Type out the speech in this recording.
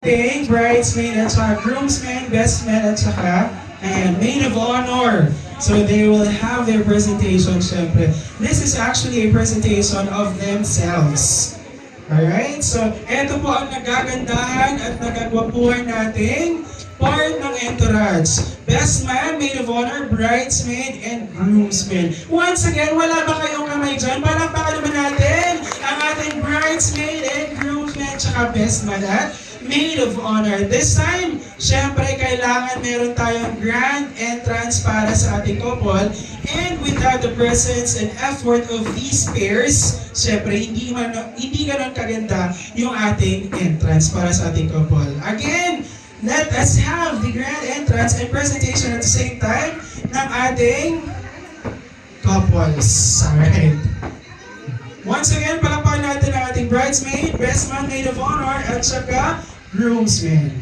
Bridesmaid at saka groomsmen, best man at saka maid of honor. So they will have their presentation, syempre. This is actually a presentation of themselves. Alright? So, eto po ang nagagandahan at nagagwapuhan nating part ng entourage. Best man, maid of honor, bridesmaid, and groomsmen. Once again, wala ba kayong kamay dyan? Palakpakan naman natin ang ating bridesmaid and groomsmen, tsaka best man at maid of honor. This time, syempre, kailangan meron tayong grand entrance para sa ating couple. And without the presence and effort of these pairs, syempre, hindi ganun kaganda yung ating entrance para sa ating couple. Again, let us have the grand entrance and presentation at the same time ng ating couples. Alright. Once again, palakpakan natin ang ating bridesmaid, best man, maid of honor, at saka groomsmen.